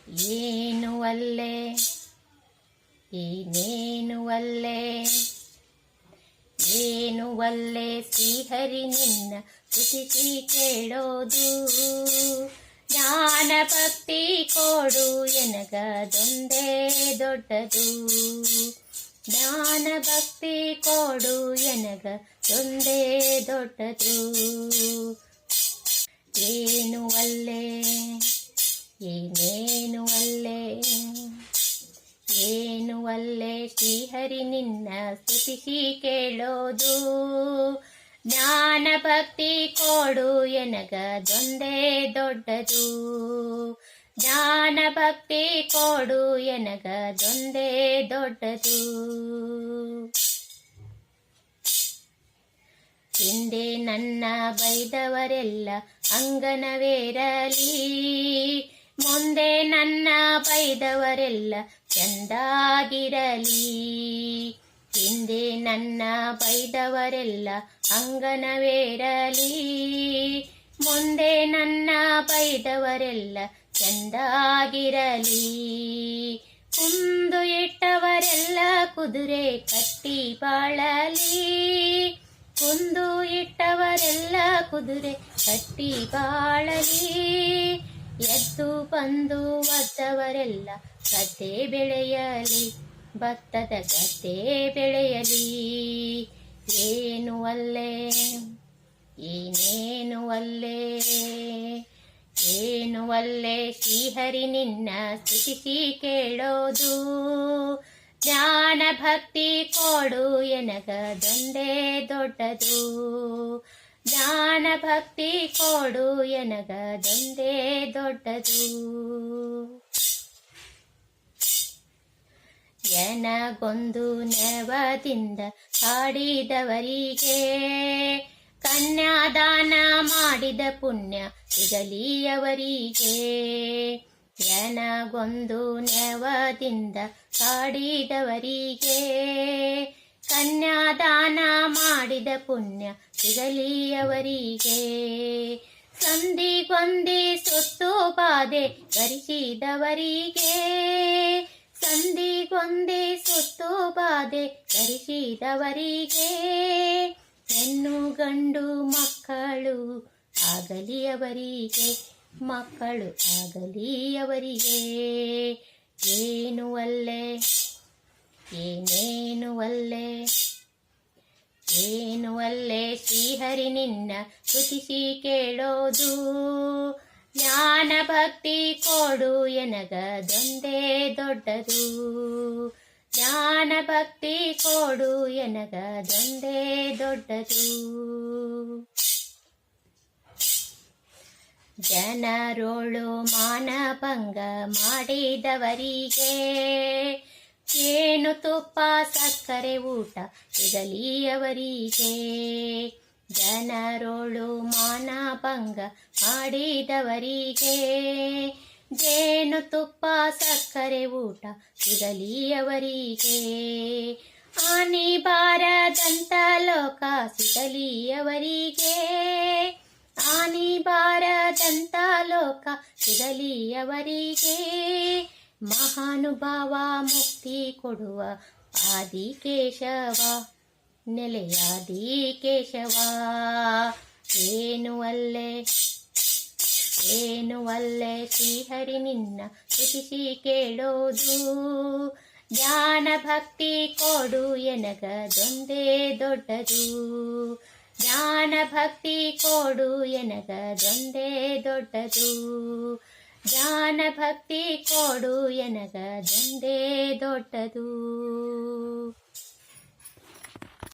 ಏನು ಅಲ್ಲೇ ಏನೇನು ಅಲ್ಲೇ ಏನು ಅಲ್ಲೇ ಶ್ರೀಹರಿ ನಿನ್ನ ಸ್ತುತಿಸಿ ಕೇಳೋದು. ಜ್ಞಾನ ಭಕ್ತಿ ಕೊಡು ಎನಗದೊಂದೇ ದೊಡ್ಡದು. ಜ್ಞಾನ ಭಕ್ತಿ ಕೊಡು ಎನಗದೊಂದೇ ದೊಡ್ಡದು. ಏನು ಅಲ್ಲೇ ಏನೇನು ಅಲ್ಲೇ ಏನು ಅಲ್ಲೇ ಶ್ರೀಹರಿ ನಿನ್ನ ಸ್ತುತಿಸಿ ಕೇಳೋದು. ಜ್ಞಾನ ಭಕ್ತಿ ಕೊಡು ಎನಗದೊಂದೇ ದೊಡ್ಡದು. ಜ್ಞಾನ ಭಕ್ತಿ ಕೊಡು ಎನಗದೊಂದೇ ದೊಡ್ಡದು. ಹಿಂದೆ ನನ್ನ ಬೈದವರೆಲ್ಲ ಅಂಗನವೇರಲಿ, ಮುಂದೆ ನನ್ನ ಬೈದವರೆಲ್ಲ ಚಂದಾಗಿರಲಿ. ಹಿಂದೆ ನನ್ನ ಬೈದವರೆಲ್ಲ ಅಂಗನವೇರಲಿ, ಮುಂದೆ ನನ್ನ ಬೈದವರೆಲ್ಲ ಚಂದಾಗಿರಲಿ. ಕುಂದು ಇಟ್ಟವರೆಲ್ಲ ಕುದುರೆ ಕಟ್ಟಿ ಬಾಳಲಿ, ಕುಂದು ಇಟ್ಟವರೆಲ್ಲ ಕುದುರೆ ಕಟ್ಟಿ ಬಾಳಲಿ. ಎದ್ದು ಬಂದು ಒದ್ದವರೆಲ್ಲ ಗದ್ದೆ ಬೆಳೆಯಲಿ, ಭತ್ತದ ಗದ್ದೆ ಬೆಳೆಯಲಿ. ಏನು ಅಲ್ಲೇ ಏನೇನು ಅಲ್ಲೇ ಏನು ಅಲ್ಲೇ ಶ್ರೀಹರಿ ನಿನ್ನ ಸ್ತುತಿಸಿ ಕೇಳೋದು. ಜ್ಞಾನ ಭಕ್ತಿ ಕೊಡು ಎನಗದೊಂದೇ ದೊಡ್ಡದು. ಜ್ಞಾನ ಭಕ್ತಿ ಕೊಡು ಎನಗದೊಂದೇ ದೊಡ್ಡದು. ಎನಗೊಂದು ನೆವದಿಂದ ಕಾಡಿದವರಿಗೆ ಕನ್ಯಾದಾನ ಮಾಡಿದ ಪುಣ್ಯ ಸಿಗಲಿ ಅವರಿಗೆ. ಎನಗೊಂದು ನೆವದಿಂದ ಕಾಡಿದವರಿಗೆ ಕನ್ಯಾದಾನ ಮಾಡಿದ ಪುಣ್ಯ ಸಿಗಲಿ ಅವರಿಗೆ. ಸಂಧಿಗೊಂದಿ ಸುತ್ತು ಬಾಧೆ ಧರಿಸಿದವರಿಗೆ, ಸಂಧಿಗೊಂದಿ ಸುತ್ತು ಬಾಧೆ ಧರಿಸಿದವರಿಗೆ. ಹೆಣ್ಣು ಗಂಡು ಮಕ್ಕಳು ಆಗಲಿ ಅವರಿಗೆ, ಮಕ್ಕಳು ಆಗಲಿ ಅವರಿಗೆ. ಏನು ಅಲ್ಲೇ ಏನೇನು ಅಲ್ಲೇ ಏನು ಅಲ್ಲೇ ಶ್ರೀಹರಿ ನಿನ್ನ ಸ್ತುತಿಸಿ ಕೇಳೋದು. ಜ್ಞಾನ ಭಕ್ತಿ ಕೊಡು ಎನಗದೊಂದೇ ದೊಡ್ಡದು. ಜ್ಞಾನ ಭಕ್ತಿ ಕೊಡು ಎನಗದೊಂದೇ ದೊಡ್ಡದು. ಜನರೋಳು ಮಾನಭಂಗ ಮಾಡಿದವರಿಗೆ ಜೇನು ತುಪ್ಪ ಸಕ್ಕರೆ ಊಟ ಸಿಗಲಿ ಅವರಿಗೆ. ಜನರೋಳು ಮಾನಭಂಗ ಮಾಡಿದವರಿಗೆ ಜೇನು ತುಪ್ಪ ಸಕ್ಕರೆ ಊಟ ಸಿಗಲಿ ಅವರಿಗೆ. ಹಾನಿ ಬಾರದಂತ ಲೋಕ ಸಿಗಲಿ ಅವರಿಗೆ, ಹಾನಿ ಬಾರದಂತ ಲೋಕ ಸಿಗಲಿ ಅವರಿಗೆ. ಮಹಾನುಭಾವ ಮುಕ್ತಿ ಕೊಡುವ ಆದಿಕೇಶವ, ನೆಲೆಯಾದಿ ಕೇಶವ. ಏನು ಅಲ್ಲೇ ಏನು ಅಲ್ಲೇ ಶ್ರೀಹರಿ ನಿನ್ನ ಸ್ತುತಿಸಿ ಕೇಳೋದು. ಜ್ಞಾನ ಭಕ್ತಿ ಕೊಡು ಎನಗದೊಂದೇ ದೊಡ್ಡದು. ಜ್ಞಾನ ಭಕ್ತಿ ಕೊಡು ಎನಗದೊಂದೇ ದೊಡ್ಡದು. ಜ್ಞಾನ ಭಕ್ತಿ ಕೊಡು ಎನಗದೊಂದೇ ದೊಡ್ಡದು.